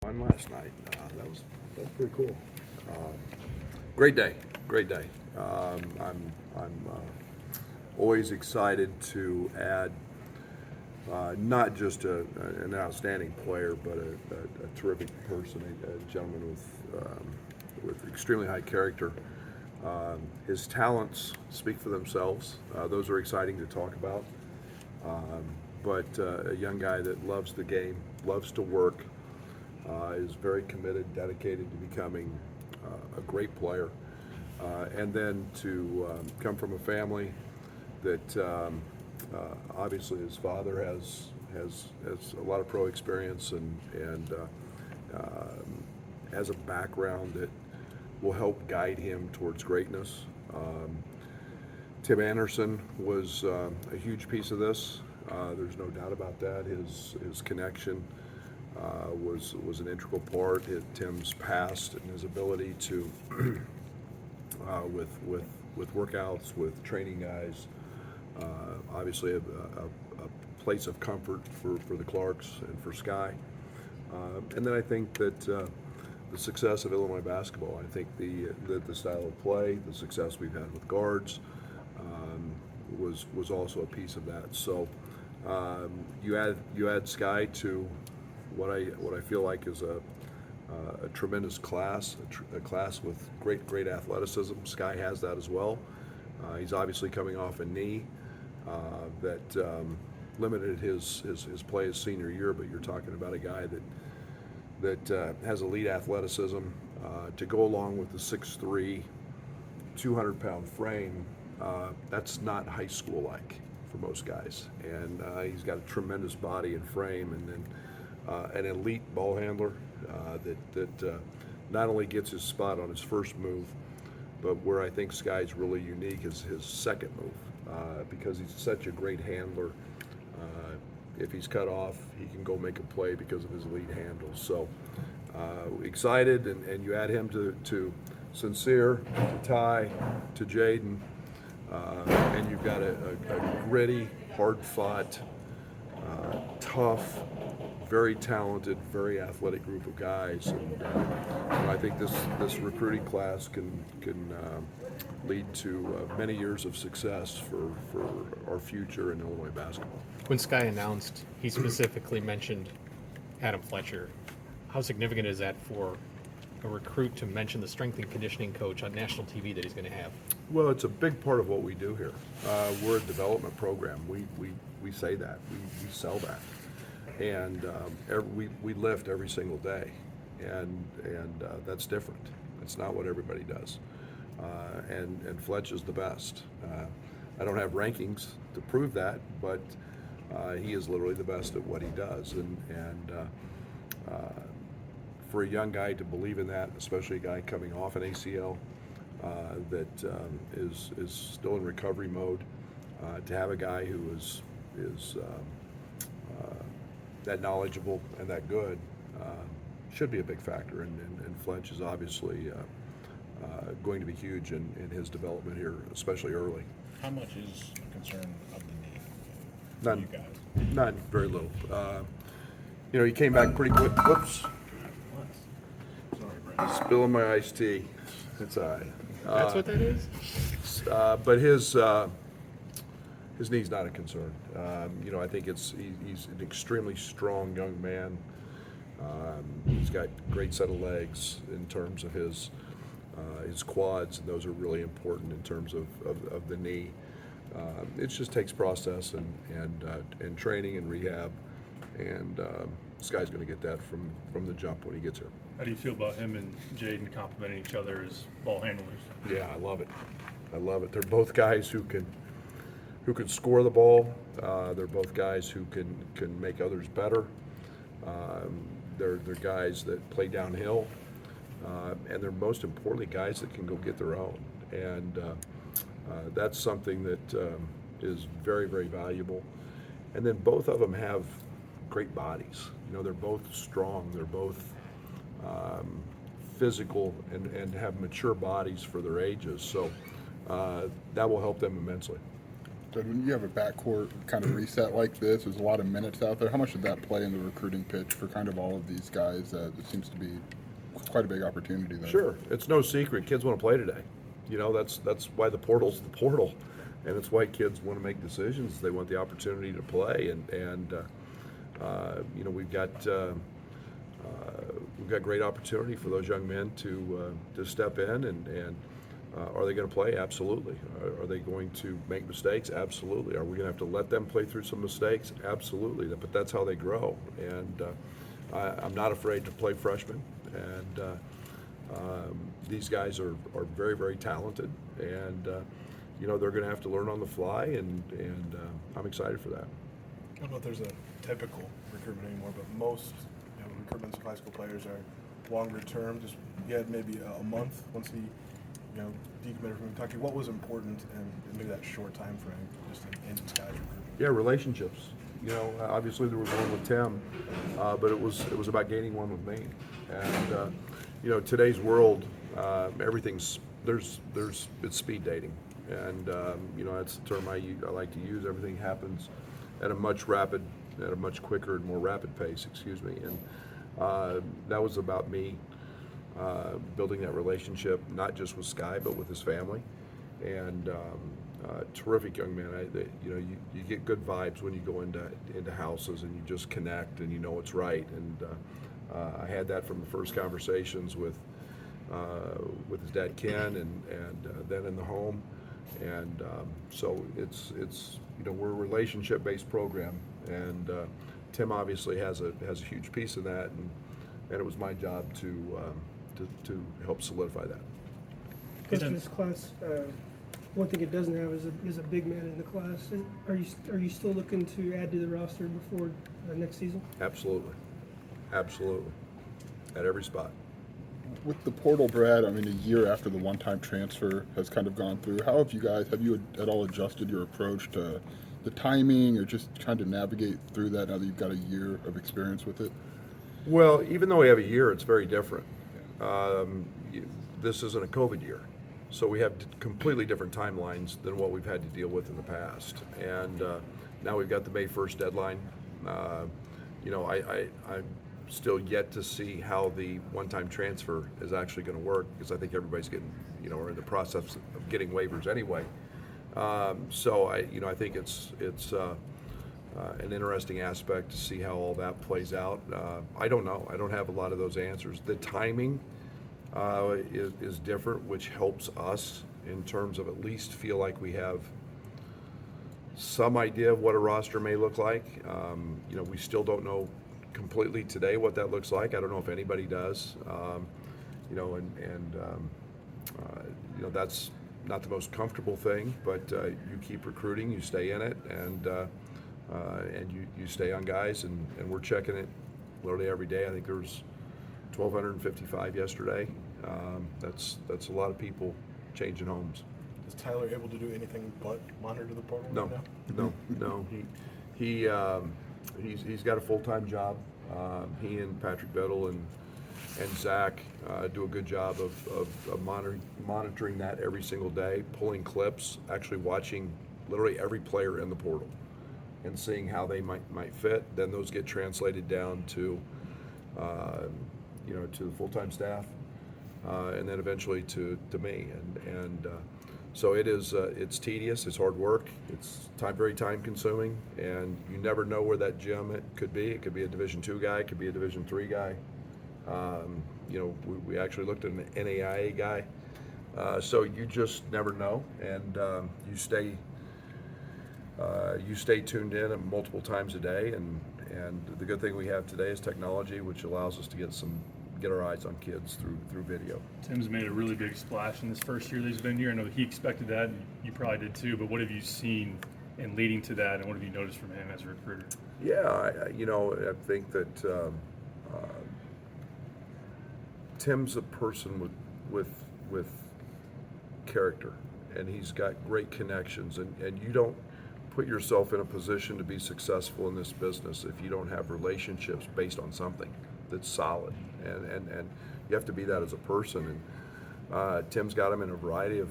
One last night. That was pretty cool. Um, Great day, great day. I'm always excited to add not just an outstanding player, but a terrific person, a gentleman with extremely high character. His talents speak for themselves. Those are exciting to talk about. Um, but a young guy that loves the game, loves to work, is very committed, dedicated to becoming a great player, and then to come from a family that obviously his father has a lot of pro experience and has a background that will help guide him towards greatness. Tim Anderson was a huge piece of this. There's no doubt about that. His connection was an integral part in Tim's past and his ability to with workouts, with training guys. Obviously, a place of comfort for the Clarks and for Skyy. And then I think that the success of Illinois basketball. I think the style of play, the success we've had with guards, was also a piece of that. So you add Skyy to what I feel like is a tremendous class, a class with great athleticism. Skyy has that as well. He's obviously coming off a knee that limited his play his senior year, but you're talking about a guy that has elite athleticism to go along with the 6'3", 200-pound frame. That's not high school like for most guys, and he's got a tremendous body and frame, and then an elite ball handler that not only gets his spot on his first move, but where I think Skyy's really unique is his second move, because he's such a great handler. If he's cut off, he can go make a play because of his elite handle. So excited, and you add him to Sincere, to Ty, to Jaden, and you've got a gritty, hard-fought, tough, very talented, very athletic group of guys, and I think this recruiting class can lead to many years of success for our future in Illinois basketball. When Skyy announced, he specifically mentioned Adam Fletcher. How significant is that for a recruit to mention the strength and conditioning coach on national TV that he's going to have? Well, it's a big part of what we do here. We're a development program. We say that. We sell that. And we lift every single day, and that's different. It's not what everybody does. And Fletch is the best. I don't have rankings to prove that, but he is literally the best at what he does. And for a young guy to believe in that, especially a guy coming off an ACL that is still in recovery mode, to have a guy who is that knowledgeable and that good should be a big factor. And Fletch is obviously going to be huge in his development here, especially early. How much is a concern of the knee for None. you guys? Not very little. He came back pretty quick. Whoops. Sorry, Brad. Spilling my iced tea. It's all right. That's what that is? But his knee's not a concern. I think he's an extremely strong young man. He's got a great set of legs in terms of his quads, and those are really important in terms of the knee. It just takes process and training and rehab, and Skyy's going to get that from the jump when he gets here. How do you feel about him and Jaden complementing each other as ball handlers? Yeah, I love it. I love it. They're both guys who can score the ball. They're both guys who can make others better. They're guys that play downhill, and they're most importantly guys that can go get their own. And that's something that is very, very valuable. And then both of them have great bodies. They're both strong. They're both physical and have mature bodies for their ages. So that will help them immensely. When you have a backcourt kind of reset like this, there's a lot of minutes out there. How much did that play in the recruiting pitch for kind of all of these guys? It seems to be quite a big opportunity there. Sure, it's no secret. Kids want to play today. You know, that's why the portal's the portal, and it's why kids want to make decisions. They want the opportunity to play, and you know, we've got great opportunity for those young men to step in and. Are they going to play? Absolutely. Are they going to make mistakes? Absolutely. Are we going to have to let them play through some mistakes? Absolutely. But that's how they grow. And I'm not afraid to play freshmen. And these guys are very, very talented. And, you know, they're going to have to learn on the fly. And I'm excited for that. I don't know if there's a typical recruitment anymore, but most recruitments of high school players are longer term. Just you had maybe a month once he decommitted from Kentucky. What was important in maybe that short time frame, just in Sky's recruitment? Yeah, relationships. You know, obviously there was one with Tim, but it was about gaining one with me. And you know, today's world, everything's it's speed dating, and you know, that's the term I like to use. Everything happens at a much quicker and more rapid pace. Excuse me, and that was about me. Building that relationship, not just with Skyy, but with his family, and terrific young man. You know, you get good vibes when you go into houses and you just connect and you know it's right. And I had that from the first conversations with his dad Ken, and then in the home. And so it's you know, we're a relationship-based program, and Tim obviously has a huge piece of that, and it was my job to help solidify that. Coach, this class, one thing it doesn't have is a big man in the class. Are you still looking to add to the roster before next season? Absolutely, absolutely, at every spot. With the portal, Brad, I mean, a year after the one-time transfer has kind of gone through, how have you at all adjusted your approach to the timing, or just trying to navigate through that now that you've got a year of experience with it? Well, even though we have a year, it's very different. This isn't a COVID year, so we have completely different timelines than what we've had to deal with in the past. And now we've got the May 1st deadline. You know, I'm still yet to see how the one-time transfer is actually going to work, because I think everybody's getting, you know, are in the process of getting waivers anyway. So I think it's an interesting aspect to see how all that plays out. I don't know. I don't have a lot of those answers. The timing is different, which helps us in terms of at least feel like we have some idea of what a roster may look like. You know, we still don't know completely today what that looks like. I don't know if anybody does. You know, and you know, that's not the most comfortable thing, but you keep recruiting, you stay in it, and you stay on guys, and we're checking it literally every day. I think there was 1,255 yesterday. That's a lot of people changing homes. Is Tyler able to do anything but monitor the portal No, right now? no. He's got a full-time job. He and Patrick Biddle and Zach do a good job of monitoring that every single day, pulling clips, actually watching literally every player in the portal and seeing how they might fit. Then those get translated down to you know, to the full-time staff, and then eventually to me. And so it's tedious, it's hard work, it's very time-consuming, and you never know where that gem it could be. It could be a Division II guy, it could be a Division III guy. You know, we actually looked at an NAIA guy. So you just never know, and you stay tuned in multiple times a day. And the good thing we have today is technology, which allows us to get our eyes on kids through video. Tim's made a really big splash in this first year that he's been here. I know he expected that, and you probably did too, but what have you seen in leading to that, and what have you noticed from him as a recruiter? Yeah, you know, I think that Tim's a person with character, and he's got great connections, and you don't put yourself in a position to be successful in this business if you don't have relationships based on something that's solid, and you have to be that as a person. And Tim's got them in a variety of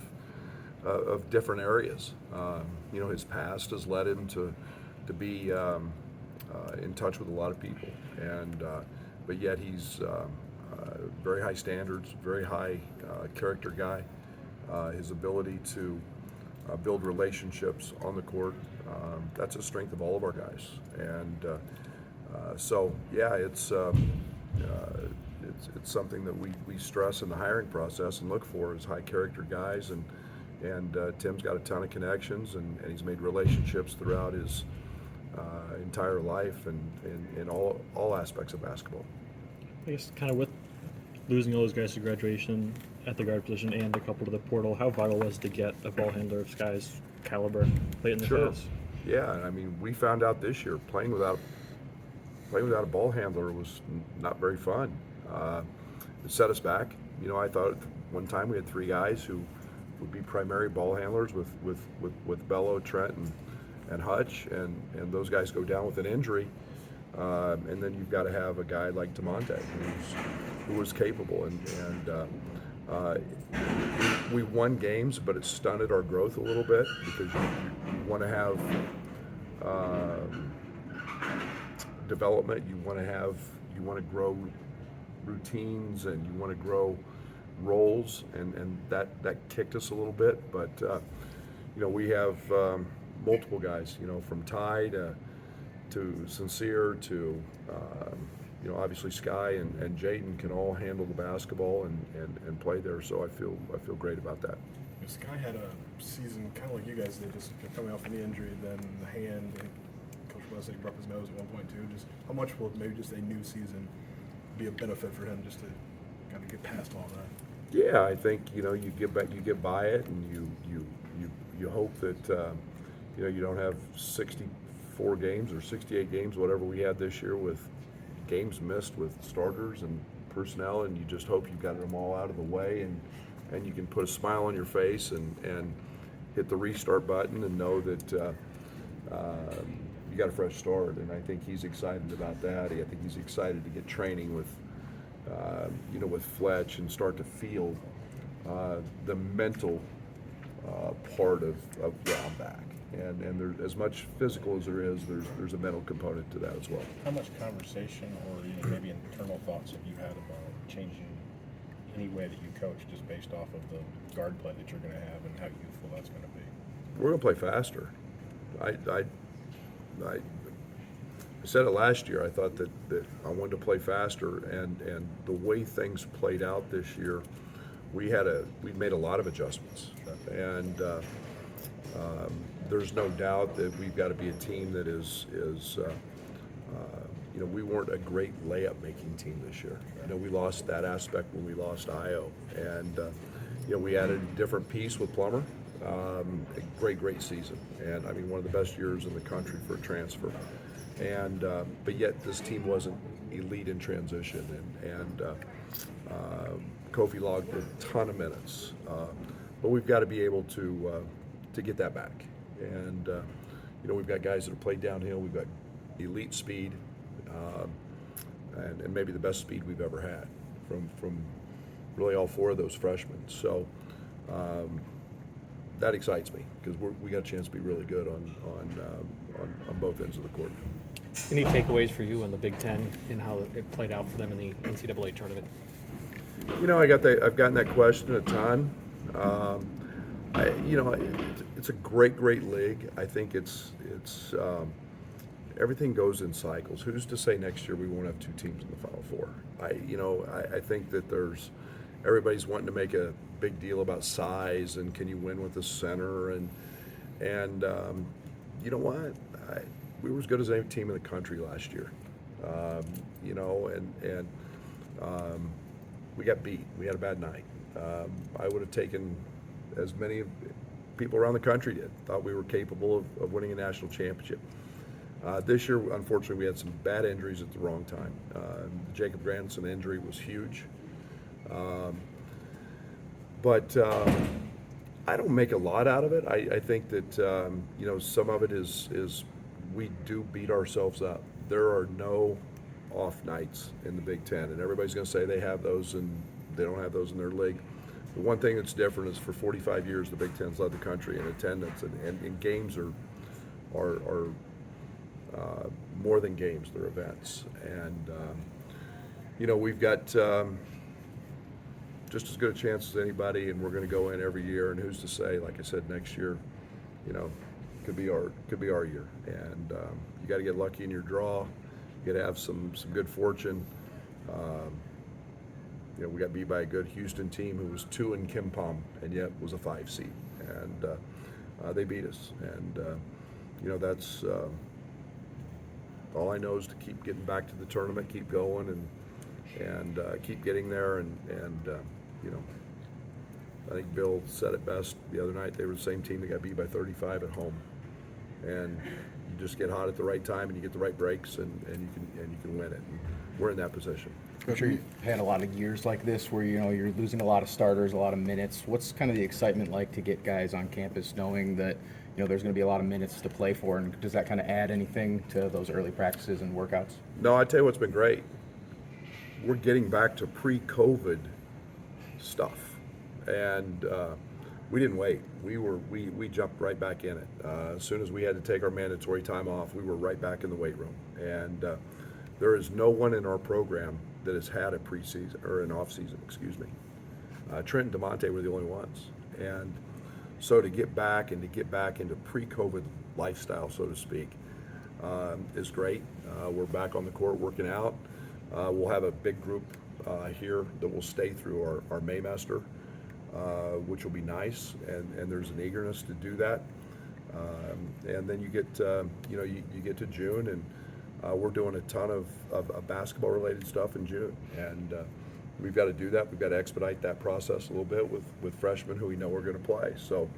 of different areas. You know, his past has led him to be in touch with a lot of people, and but yet he's very high standards, very high character guy. His ability to build relationships on the court, that's a strength of all of our guys. And so, yeah, it's something that we stress in the hiring process and look for is high character guys. And Tim's got a ton of connections, and he's made relationships throughout his entire life and in all aspects of basketball. I guess kind of with losing all those guys to graduation at the guard position and a couple to the portal, how vital was it to get a ball handler of Skyy's caliber late in the Sure. class? Yeah, I mean, we found out this year playing without a ball handler was not very fun. It set us back. You know, I thought at one time we had 3 guys who would be primary ball handlers with Bello, Trent, and Hutch, and those guys go down with an injury. And then you've got to have a guy like DeMonte who was capable, and we won games, but it stunted our growth a little bit because you want to have development. You want to grow routines, and you want to grow roles, and that kicked us a little bit. But you know, we have multiple guys. You know, from Ty to Sincere to you know, obviously Skyy and Jayden can all handle the basketball and play there. So I feel great about that. Skyy had a season kind of like you guys did, just coming off a knee injury, then the hand. And Coach West said he broke his nose at one point too. Just how much will maybe just a new season be a benefit for him, just to kind of get past all that? Yeah, I think, you know, you get by it, and you hope that you know, you don't have 64 games or 68 games, whatever we had this year, with games missed with starters and personnel, and you just hope you've got them all out of the way, and you can put a smile on your face and hit the restart button and know that you got a fresh start. And I think he's excited about that. I think he's excited to get training with you know, with Fletch, and start to feel the mental part of yeah, I'm back. And there's as much physical as there is, there's a mental component to that as well. How much conversation or, you know, maybe internal thoughts have you had about changing any way that you coach, just based off of the guard play that you're going to have and how youthful that's going to be? We're going to play faster. I said it last year. I thought that I wanted to play faster, and the way things played out this year, we made a lot of adjustments, and there's no doubt that we've got to be a team that is you know, we weren't a great layup making team this year. You know, we lost that aspect when we lost Io, and you know, we added a different piece with Plummer. A great season, and I mean, one of the best years in the country for a transfer. And but yet this team wasn't elite in transition, and Kofi logged a ton of minutes. But we've got to be able to get that back. And you know, we've got guys that have played downhill. We've got elite speed, and maybe the best speed we've ever had from really all 4 of those freshmen. So that excites me, because we got a chance to be really good on both ends of the court. Any takeaways for you on the Big Ten and how it played out for them in the NCAA tournament? You know, I've gotten that question a ton. You know, it's a great league. I think it's everything goes in cycles. Who's to say next year we won't have 2 teams in the Final Four? I think that everybody's wanting to make a big deal about size and can you win with the center, and you know what? We were as good as any team in the country last year. You know, and we got beat. We had a bad night. I would have taken, as many people around the country did, thought we were capable of winning a national championship. This year, unfortunately, we had some bad injuries at the wrong time. The Jacob Granson injury was huge. But I don't make a lot out of it. I think that you know, some of it is we do beat ourselves up. There are no off nights in the Big Ten, and everybody's going to say they have those, and they don't have those in their league. The one thing that's different is for 45 years the Big Ten's led the country in attendance, and games are more than games; they're events. And we've got just as good a chance as anybody, and we're going to go in every year. And who's to say? Like I said, next year, could be our year. And you got to get lucky in your draw. You got to have some good fortune. We got beat by a good Houston team who was 2 in Kim Pom and yet was a 5 seed, and they beat us. And that's all I know is to keep getting back to the tournament, keep going, and keep getting there. And I think Bill said it best the other night. They were the same team that got beat by 35 at home, and you just get hot at the right time and you get the right breaks, and you can win it. And we're in that position. I'm sure you've had a lot of years like this where you're losing a lot of starters, a lot of minutes. What's kind of the excitement like to get guys on campus knowing that there's going to be a lot of minutes to play for, and does that kind of add anything to those early practices and workouts? No, I tell you what's been great. We're getting back to pre-COVID stuff, and we didn't wait. We jumped right back in it. As soon as we had to take our mandatory time off, we were right back in the weight room. And there is no one in our program that has had a preseason or an off season. Excuse me. Trent and DeMonte were the only ones, and so to get back into pre-COVID lifestyle, so to speak, is great. We're back on the court working out. We'll have a big group here that will stay through our Maymester, which will be nice, and there's an eagerness to do that. And then you get you get to June, and we're doing a ton of basketball related stuff in June, and we've got to do that. We've got to expedite that process a little bit with freshmen who we know are going to play. So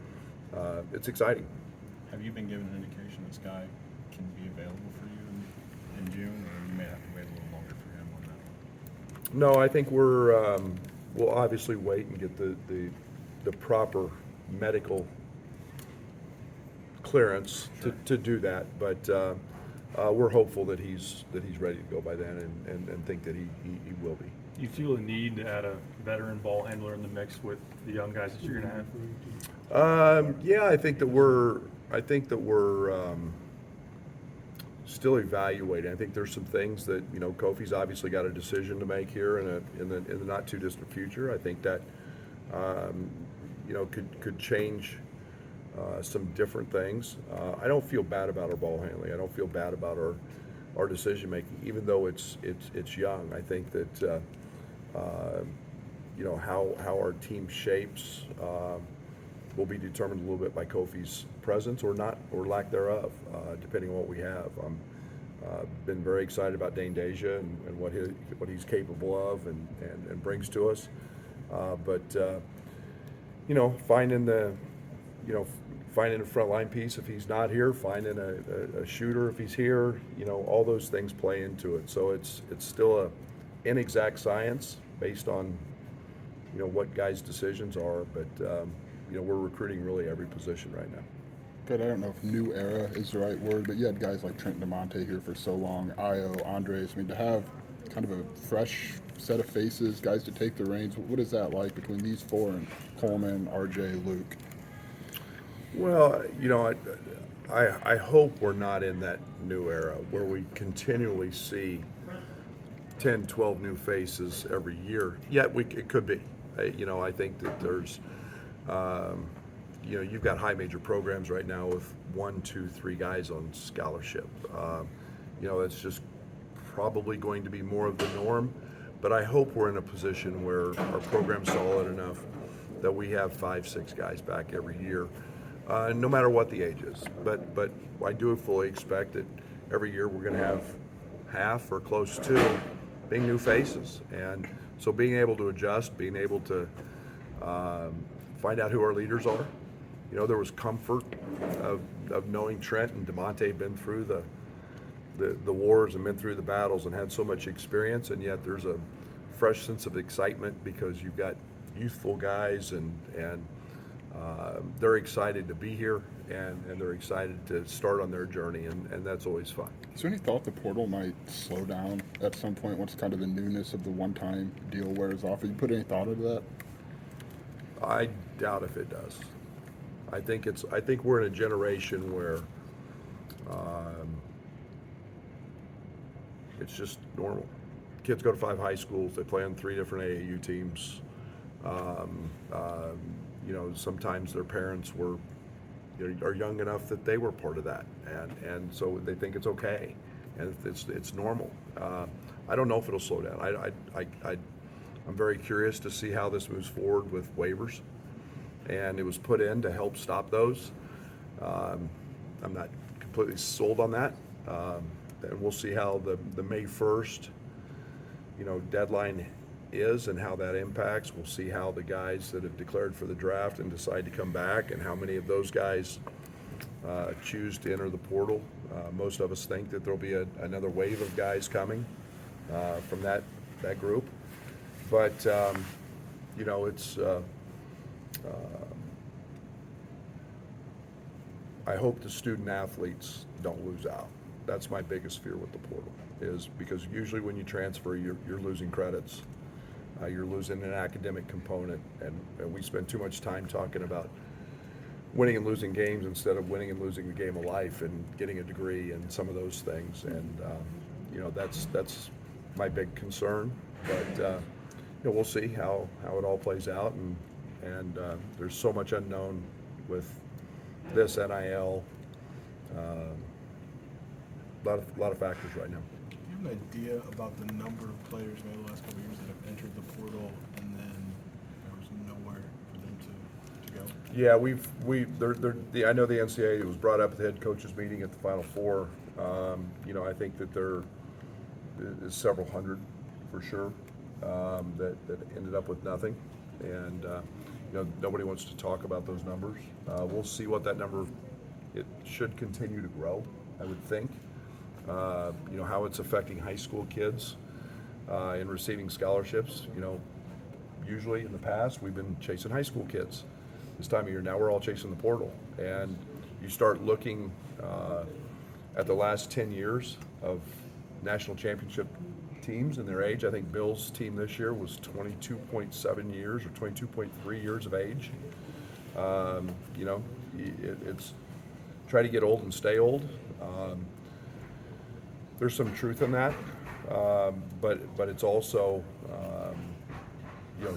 it's exciting. Have you been given an indication that Skyy can be available for you in June, or you may have to wait a little longer for him on that one? No, I think we'll obviously wait and get the proper medical clearance to do that, but we're hopeful that he's ready to go by then, and think that he will be. Do you feel a need to add a veteran ball handler in the mix with the young guys that you're going to have? Yeah, I think that we're still evaluating. I think there's some things that Kofi's obviously got a decision to make here in the not too distant future. I think that could change some different things. I don't feel bad about our ball handling. I don't feel bad about our decision making, even though it's young. I think that how our team shapes will be determined a little bit by Kofi's presence or lack thereof, depending on what we have. Been very excited about Dane Deja and what he's capable of and brings to us. But finding a front line piece if he's not here, finding a shooter if he's here, all those things play into it. So it's still a inexact science based on what guys' decisions are, but we're recruiting really every position right now. Good. I don't know if new era is the right word, but you had guys like Trent and DeMonte here for so long, Io, Andres. I mean, to have kind of a fresh set of faces, guys to take the reins, what is that like between these four and Coleman, RJ, Luke? Well, I hope we're not in that new era where we continually see 10, 12 new faces every year. Yet it could be. I think that there's, you've got high major programs right now with 1, 2, 3 guys on scholarship. That's just probably going to be more of the norm. But I hope we're in a position where our program's solid enough that we have 5, 6 guys back every year. No matter what the age is, but I do fully expect that every year we're going to have half or close to being new faces, and so being able to adjust, being able to find out who our leaders are. There was comfort of knowing Trent and DeMonte had been through the wars and been through the battles and had so much experience, and yet there's a fresh sense of excitement because you've got youthful guys and they're excited to be here, and they're excited to start on their journey, and that's always fun. Is there any thought the portal might slow down at some point once kind of the newness of the one-time deal wears off? Have you put any thought into I doubt if it does. I think we're in a generation where it's just normal. Kids go to 5 high schools. They play on 3 different AAU teams. You know, sometimes their parents are young enough that they were part of that, and so they think it's okay, and it's normal. I don't know if it'll slow down. I'm very curious to see how this moves forward with waivers, and it was put in to help stop those. I'm not completely sold on that, and we'll see how the May 1st, deadline is and how that impacts. We'll see how the guys that have declared for the draft and decide to come back, and how many of those guys choose to enter the portal. Most of us think that there'll be another wave of guys coming from that group, but it's. I hope the student athletes don't lose out. That's my biggest fear with the portal, is because usually when you transfer, you're losing credits. You're losing an academic component, and we spend too much time talking about winning and losing games instead of winning and losing the game of life and getting a degree and some of those things. And that's my big concern. But we'll see how it all plays out, and there's so much unknown with this NIL. A lot of factors right now. Do you have an idea about the number of players maybe the last couple of years that have entered the portal and then there was nowhere for them to go? Yeah, I know the NCAA, it was brought up at the head coaches meeting at the Final Four. I think that there is several hundred for sure that ended up with nothing, and nobody wants to talk about those numbers. We'll see what that number. It should continue to grow, I would think. How it's affecting high school kids in receiving scholarships. Usually in the past we've been chasing high school kids. This time of year now we're all chasing the portal, and you start looking at the last 10 years of national championship teams and their age. I think Bill's team this year was 22.7 years or 22.3 years of age. It's try to get old and stay old. There's some truth in that, but it's also,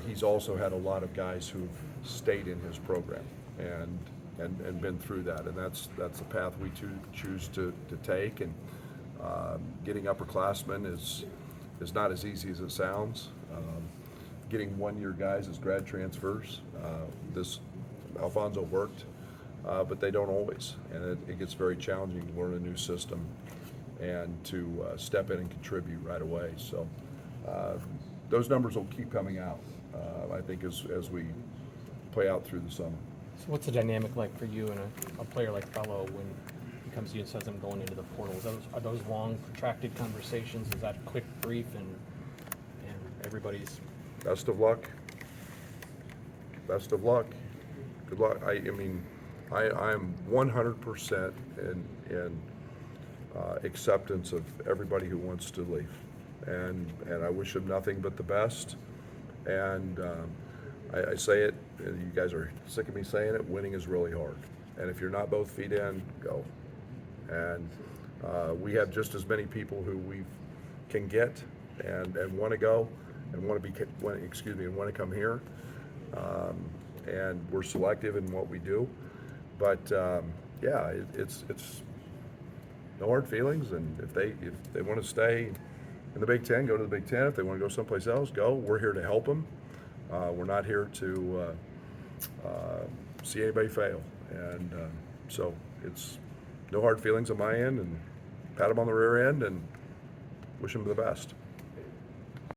he's also had a lot of guys who've stayed in his program and been through that, and that's the path we choose to take. And getting upperclassmen is not as easy as it sounds. Getting one-year guys as grad transfers, Alfonso worked, but they don't always, and it gets very challenging to learn a new system and to step in and contribute right away. So those numbers will keep coming out, I think, as we play out through the summer. So what's the dynamic like for you and a player like Bello when he comes to you and says, I'm going into the portal? Are those long, protracted conversations? Is that quick, brief, and everybody's... Best of luck. Best of luck. Good luck. I'm 100% in acceptance of everybody who wants to leave, and I wish them nothing but the best. And I say it, and you guys are sick of me saying it, winning is really hard. And if you're not both feet in, go. And we have just as many people who we can get and want to go and want to come here. And we're selective in what we do. But it's no hard feelings. And if they want to stay in the Big Ten, go to the Big Ten. If they want to go someplace else, go. We're here to help them. We're not here to see anybody fail. And so it's no hard feelings on my end, and pat them on the rear end and wish them the best.